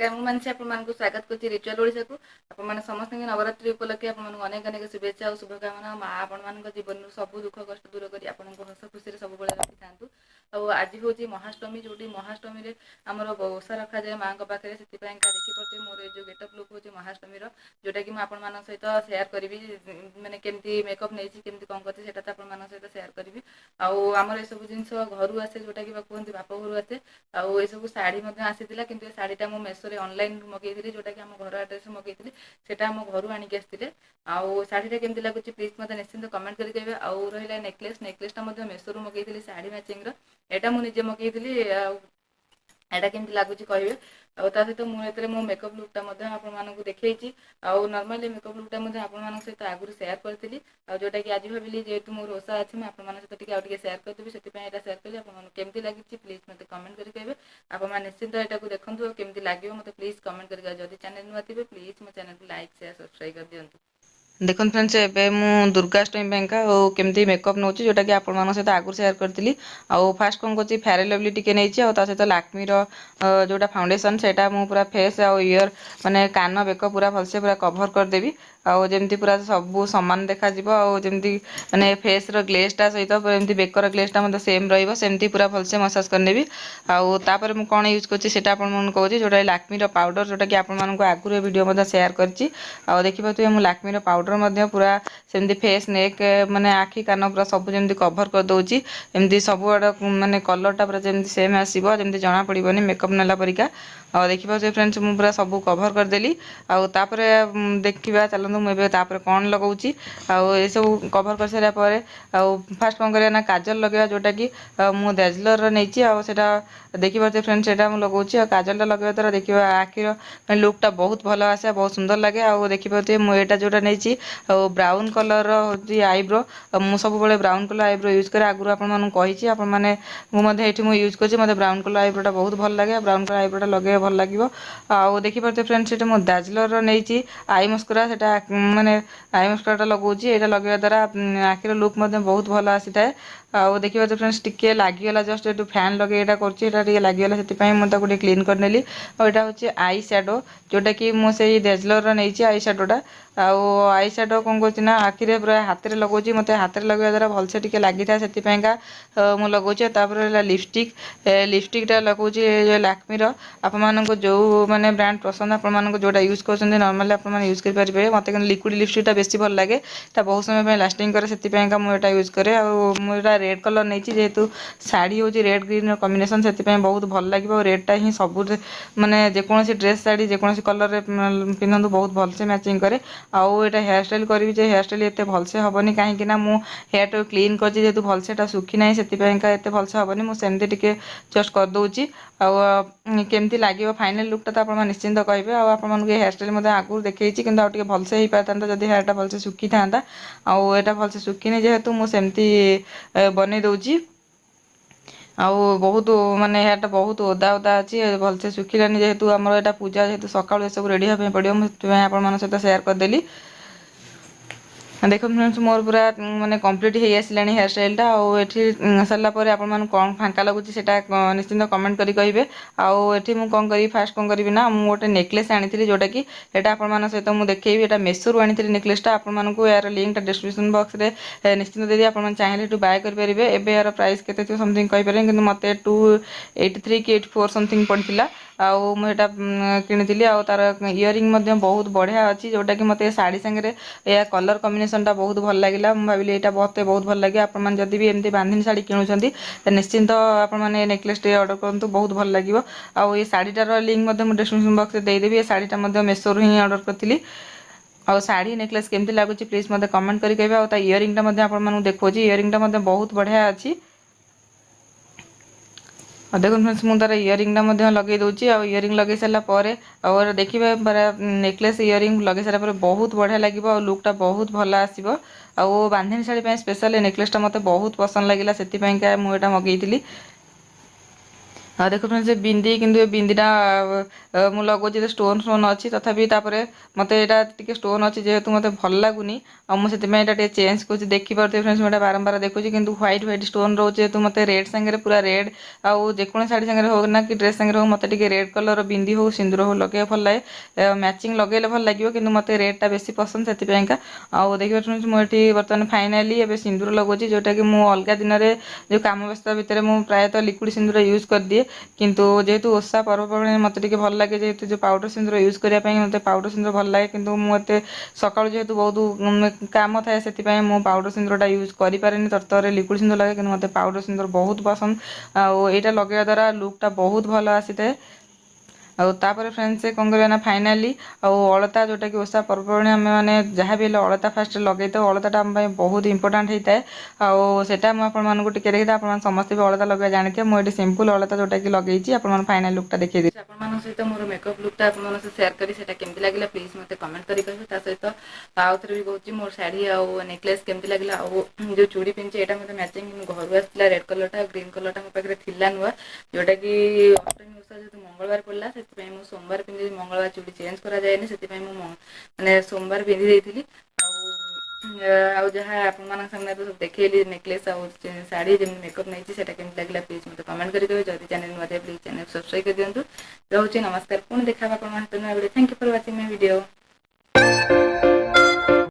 नमस्कार मुझे आपको स्वागत कर रिचुअल ओडिशा को आपने समस्त नवरात्रि उपलक्षे आपको अनेक अनेक शुभेच्छा और शुभकामना माँ आपण जीवन सब दुख कष्ट दूर कर हस खुशी सब रखी था। आज हूँ महाष्टमी जो महाष्टमी में आमर ओषा रखा जाए माँ पाखे से देखिए मोर जो गेटअप लुक हूँ महाष्टमी जोटा कि मुझे सहित सेयार करी मैंने केमती मेकअप नहीं केमती कौन करती से सहित सेयार करी आमर ये सब जिन घर आसे जोटा कि कहते बाप घर आसे आउ ये सब शाढ़ी आसी कि शाढ़ीटा मुझे मेसो ऑनलाइन मगेली जोटा कि आम घर आड्रेस मगेली से आम घर आणिक आसते आउ शाढ़ीटा केमती लगुच प्लीज मत निश्चिंत कमेंट करके कहबे। आउ रहा नेकलेसटा मेसो मगेली शाढ़ी मैचिंग एटा मुझे मगेली एटा केमती लगुच कहे आ सहित मुझे मो मेकअप लुकटा आपको देखी आउ नॉर्मली मेकअप लुकटा आप सहित आगुरी सेयार करी जोटा कि आज भाविली जेहेतु मोर ओषा अच्छी मुझे सहित टे सेयार करदेवी से सेयार करी आपमती लगी प्लीज मत कमेंट करके कहबे। आप निश्चिंत यहाँ देखो केमती लगे मत प्लीज कमेंट करके जब चैनल नुआ थे प्लीज मो चैनल को लाइक शेयर सब्सक्राइब कर दिखाँ। देखो फ्रेंड्स एबे मु दुर्गाष्टमी बैंका केमती मेकअप नौ जोटा कि आप सहित आगुरी सेयार करी फास्ट कौन कर फेयर एंड लवली टी नहीं सहित लाक्मी जोटा फाउंडेशन से पूरा फेस आ इयर माने कान बेक पूरा भलसे पूरा कभर करदेवी आउ जमी पूरा सब सामान देखा जमी माने फेस ग्लेसटा सहित एमती बेकर ग्लेसटा सेम रही पूरा भलसे मसाज करनेबी आउे मुझे कौन यूज करता कहूँ जोटा लाक्मी पाउडर जोटा कि आपको आगुरी वीडियो सेयार करची देखिए मुझे लाक्मी पाउडर पूरा सेमती फेस नेक माने आखि कान पूरा सब जमी कभर कर दूची एमती सब आड़ माने कलरटा पूरा जमी सेम आसो जमी जना पड़ोनी मेकअप नाला परिका देखिए फ्रेंड्स मुझे पूरा सब कभर करदेली आउे देखा चलते मुझे कौन लगाऊँ ये सब कभर कर सारापर फास्ट कौन करना काजल लगे जोटा कि मु डेजलर नहीं सेटा देखिए फ्रेंड्स से लगाऊँ काजलटा लगे द्वारा देखिए आखिर लुकटा बहुत भल आसे बहुत सुंदर लगे आउ देखिए मुझे जोटा नहीं ब्राउन कलर हूँ आईब्रो मु सब ब्राउन कलर आईब्रो यूज करे आगुरी आपको यूज कर मतलब ब्राउन कलर आईब्रोटा बहुत भल लगे ब्राउन कलर आईब्रोटा लगे भल लगे आउ देखिए फ्रेंड्स से मो डेजलर नहीं आई मस्करा से माने आई मस्कराटा लगाऊँ यहाँ लगे द्वारा आखिर लुक बहुत भल आसी था। आउ देखिए फ्रेंड्स टिके लगिगला जस्ट ये फैन लगे यहाँ कर लगिगला से मुझे क्लीन करनेली और यहाँ हूँ आई सैडो जोटा कि मुझे डेजलर नहीं आई सैडोटा आउ आई सैडो कौन कर आखिरे पूरा हाथ में लगाऊँ मत हाथ में लगे द्वारा भलसे टिके लगी था से मुझे लगाऊँ लिपस्टिक लिपस्टिकटा लगाऊँ लाक्मी आपको जो मैंने ब्रांड पसंद आपको जोटा यूज कर नॉर्मली आप यूज करेंगे मत लिक्विड लिपस्टिकटा बेसी भल लगे बहुत समय लास्टिंग करे से मुझे यूज करे मुझे रेड कलर नहीं जेहेतु शाढ़ी हूँ रेड ग्रीन कॉम्बिनेशन से बहुत भल लगे रेडटा ही सब माने जेकोसी ड्रेस शाढ़ी जेकोसी कलर पिंधु बहुत भलसे मैचिंग करे आउ ये हेयर स्टाइल करी हेयर स्टाइल एत भलसे हेनी कहीं हेयर टाइम क्लीन कर जेहतु भलसे सुखी ना से भलसे हेनी मुझे टी जस्ट करदे केमती लगे फाइनाल लुकटा तो आप निश्चिंत कहे आपको हेयर स्टाइल आगुरी देखी कि आगे भलसे हो पाता जब हेयरटा भलसे सुखी था आटा भलसे सुखी जेहेतु मुझे बन दूची आउ बहुत माने हेयरटा बहुत ओदा ओदा अच्छी भलसे सुखिलानी जेहेतु आमर यहाँ पूजा जेहेतु सकाळु ये सब रेडी होगा पड़ो मुझे आप सहित सेयार करदेली। देखो फ्रेंड्स मोर पूरा माने कंप्लीट हो आसला हेयर स्टाइलटा आठी सारापर आप कौन फांका लगुच निश्चिंत कमेंट करी कहे आठी मुझे कौन करी फास्ट कौन करी ना मुझे गोटे नेकलेस आनी जोटा कि यहाँ सहित मुझे देखी ये मेसोरू आनी नेकलेसटा आपको यार लिंकटा डिस्क्रिप्शन बॉक्स में निश्चिंत देदी आप चाहिए बाय करेंगे एवं यार प्राइस के समथिंग कहीपर कि मत 283 कि 84 समथिंग पड़ता आउ मुझा किनी तार इयरिंग बहुत बढ़िया अच्छी जोटा कि मत शाढ़ी सांगे या कलर कॉम्बिनेशनटा बहुत भल लगे मुझे भाविली यहाँ मत बहुत भल लगे आपड़ी भी एमती बांधनी शाढ़ी किणुंट निश्चिंत आपने नेकलेस ऑर्डर करूँ बहुत भल लगे आउ ये शाढ़ीटार लिंक डिस्क्रिप्शन बॉक्स में देदेवी शाढ़ीटा मेसोरू ही ऑर्डर करी आउ शाढ़ी नेकलेस केमती लगुच प्लीज मत कमेंट करके कहे इयरिंगटा आपको देखो इयरिंगटा बहुत बढ़िया अच्छी देखो फ्रेंड्स मुझे तार इयरिंगटा लगे दूसरी इयरिंग लगे सारापर और देखिए नेकलेस इयरिंग लगे सारापर बहुत बढ़िया लगे और लुकटा बहुत भल आसो आउ बांधनी शाढ़ी स्पेशल नेकलेसटा मत बहुत पसंद लगे से मुझे मगेली ଦେଖ फ्रेंड्स ये बिंदी किंतु ये बिंदीटा मु लगोची स्टोन स्टोन अच्छी तथापि तापर मते एटा टिके स्टोन अच्छी जेहेतु मते भल लागुनी आ मुझे टिके चेंज कर देखिपे फ्रेंड्स मुझे बारंबार देखुची किंतु व्हाइट व्हाइट स्टोन रोचे जेहेतु मते रेड सांगे पूरा रेड आउ जेकोन शाड़ी सांगे हो ना कि ड्रेस सांगे हो मते टिके रेड कलर बिंदी हो सिंदूर हो लगे भल लगे मैचिंग लगेले भल लगे किंतु मते रेड टा बेसी पसंद से आउ देखिए फ्रेंड्स मुझे बर्तमान फाइनाली एबे सिंदूर लगोची जोटा कि मु अलगा दिन रे जो काम व्यस्त भितर मु प्रायतः लिक्विड सिंदूर यूज कर दिए किंतु जेहेतु ओषा पर्वपर्वाणी मते टिके भल लगे जेहेतु जो पाउडर सिंदूर यूज करिया पई मते पाउडर सिंदूर भल लगे किंतु मते सकाळु जेहेतु बहुत काम थाए सेति पई मु पाउडर सिंदूरटा यूज करि पारेनी तरतर लिक्विड सिंदूर लगे किंतु मते पाउडर सिंदूर बहुत पसंद आ एटा लगेया द्वारा लुकटा बहुत भल आसीथाए तापर फ्रेंड्स से कौन करें ना फाइनाली अलता जोटा कि ओषा पर्वणी आम मैंने जहाँ भी अलता फास्ट लगे तो अलताटा आम बहुत इंपोर्टाट होता है आटा मुझे टिके देखी आप समस्ते भी अलता लगे जानते हैं मुझे सिंपल अलता जोटा कि लगे फाइनाल लुकटा देखिए आप सहित मोर मेकअप लुकटा आप सेयार करी केमती लगे प्लीज मत कमेंट करें सहित आउ थे भी कहूँ मोर शाढ़ी आउ नेकलेस केमती लगे जो चूड़ी पिंधे यहाँ मतलब मैचिंग घर आसाला रेड कलरटा ग्रीन कलरटा मो पाखे थिला नुआ जोटा कि अष्टमी ओषा जेहतु मंगलवार पड़ा से सोमवार पिंधि मंगलवार चूड़ी चेंज करा जाए से मैंने सोमवार पिंधि देती जहाँ आप सामने तो देखली नेकलेस आउ शाढ़ी जमी मेकअप नहीं केमती लगे प्लीज मत कमेंट करेंगे जब चैनल नुआ प्लीज चैनल सब्सक्राइब कर दिखाँ रोचे नमस्कार पुणी देखा आप नुआ video thank you for watching my video.